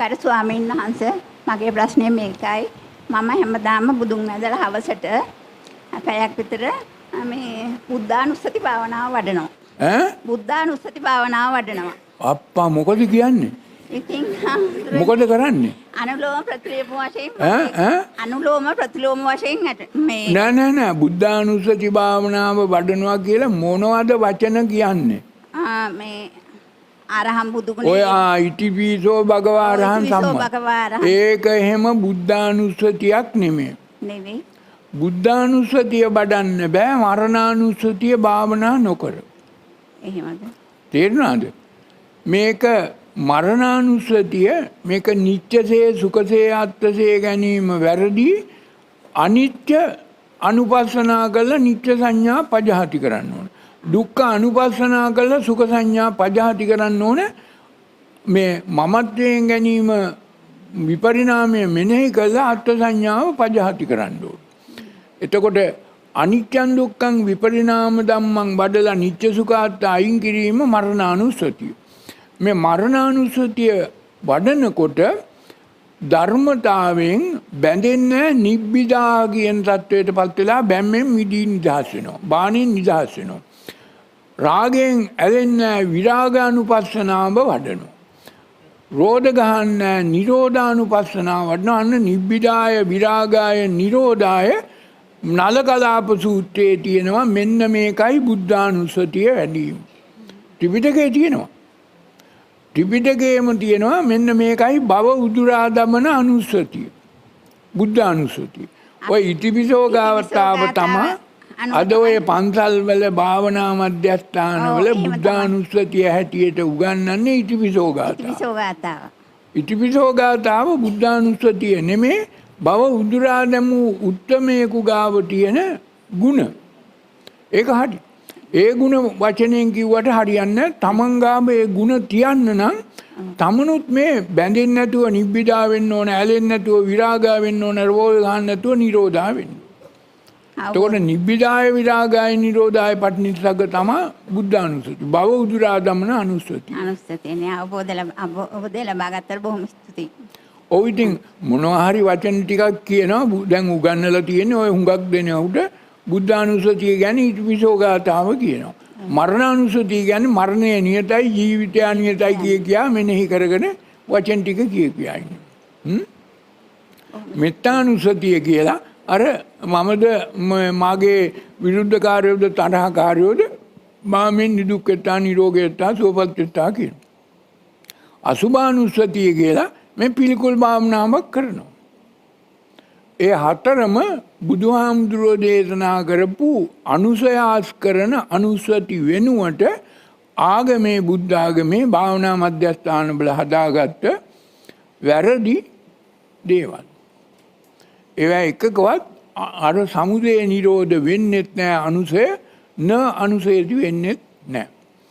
ගරු ස්වාමීන් වහන්සේ මගේ ප්‍රශ්නය මේකයි. මම හැමදාම බුදුන් වැඳලා හවසට පැයක් විතර මේ බුද්ධානුස්සති භාවනාව වඩනවා. ඈ? බුද්ධානුස්සති භාවනාව වඩනවා. අප්පා මොකද කියන්නේ? ඉතින් මොකද කරන්නේ? අනුලෝම ප්‍රතිලෝම වශයෙන් ඈ? අනුලෝම ප්‍රතිලෝම වශයෙන් මේ නෑ බුද්ධානුස්සති භාවනාව වඩනවා කියලා මොනවද වචන කියන්නේ? මේ අරහම් බුදුගුණේ ඔය ඉතිපිසෝ භගවා අරහං සම්මා. ඒක එහෙම බුද්ධානුස්සතියක් නෙමෙයි. නෙවෙයි. බුද්ධානුස්සතිය වඩන්න බෑ මරණානුස්සතිය භාවනා නොකර. එහෙමද? තේරුණාද? මේක මරණානුස්සතිය මේක නිත්‍යසේ සුඛසේ අත්ථසේ ගැනීම වැරදි. අනිත්‍ය අනුපස්සනා කරලා නිත්‍ය සංඥා පජහති කරන්න ඕන. දුක්ඛ අනුපස්සනා කරලා සුඛ සංඥා පජහති කරන්න ඕන. මේ මමත්වයෙන් ගැනීම විපරිණාමය මෙනෙහි කරලා අත්ථ සංඥාව පජහති කරන්න ඕන. එතකොට අනිත්‍යං දුක්ඛං විපරිණාම ධම්මං වඩලා නිත්‍ය සුඛාත් අයින් කිරීම මරණානුස්සතිය. මේ මරණානුස්සතිය වඩනකොට ධර්මතාවයෙන් බැඳෙන්නේ නිබ්බිදා කියන தത്വයටපත් වෙලා බැම්මෙන් මිදී නිදහස් වෙනවා. බාණෙන් නිදහස් වෙනවා. රාගයෙන් ඇලෙන්නේ විරාගානුපස්සනාව වඩනවා. රෝධ ගහන්නේ නිරෝධානුපස්සනාව වඩනවා. අන්න නිබ්බිදාය විරාගාය නිරෝධාය නලකලාප සූත්‍රයේ තියෙනවා මෙන්න මේකයි බුද්ධානුස්සතිය වැඩිම. ත්‍රිපිටකයේ තියෙනවා. ත්‍රිපිටකයේම තියෙනවා මෙන්න මේකයි භව උදුරා දමන අනුස්සතිය. බුද්ධානුස්සතිය. ඔය ඉතිපිසෝ ගාවතාව තමයි අද ඔය පන්සල් වල භාවනා මධ්‍යස්ථාන වල බුද්ධානුස්සතිය හැටියට උගන්වන්නේ ඉතිපිසෝ ගාතාව. ඉතිපිසෝ ගාතාව බුද්ධානුස්සතිය නෙමේ භව උදුරා දැමූ උත්තමයෙකු ගාව තියෙන ගුණ. ඒක හරි. ඒ ගුණ වචනයෙන් කිව්වට හරියන්නේ තමන් ගාව ඒ ගුණ තියන්න නම් තමනුත් මේ බැඳෙන්නේ නැතුව නිබ්බිදා වෙන්න ඕන, ඇලෙන්නේ නැතුව විරාගා වෙන්න ඕන, රෝධ ගන්න නැතුව නිරෝධා වෙන්න. එතකොට නිබ්බිදාය විරාගාය නිරෝධාය පටිනිස්සග්ග තමයි බුද්ධානුස්සති. භව උදුරා දමන අනුස්සති. අනුස්සතියනේ අවබෝධය ලබා ගත්තට බොහොම ස්තුතියි. ඔව් ඉතින් මොනවා හරි වචන ටිකක් කියනවා දැන් උගන්වලා තියෙන්නේ ඔය හුඟක් දෙනවට බුද්ධානුස්සතිය කියන්නේ ඉතිපිසෝ ගාතාව කියනවා. මරණානුස්සතිය කියන්නේ මරණය නියතයි ජීවිතය නියතයි කියා මෙනෙහි කරගෙන වචන ටික කියා ඉන්නේ. මෙත්තානුස්සතිය කියලා අර මමද මාගේ විරුද්ධකාරයෝද තරහකාරයෝද මාමින් නිදුක්කෙත්තා නිරෝගීත්තා සුවපත්ත්තා කියන. අසුභානුස්සතිය කියලා මේ පිළිකුල් භාවනාවක් කරනවා. ඒ හතරම බුදුහාමුදුරුවෝ දේශනා කරපු අනුසයාස් කරන අනුස්සති වෙනුවට ආගමේ බුද්ධ ආගමේ භාවනා මධ්‍යස්ථාන වල හදාගත්ත වැරදි දේවල්. ඒවා එකකවත් අර සමුදය නිරෝධ වෙන්නෙත් නැහැ අනුසය න අනුසයති වෙන්නෙත් නැහැ.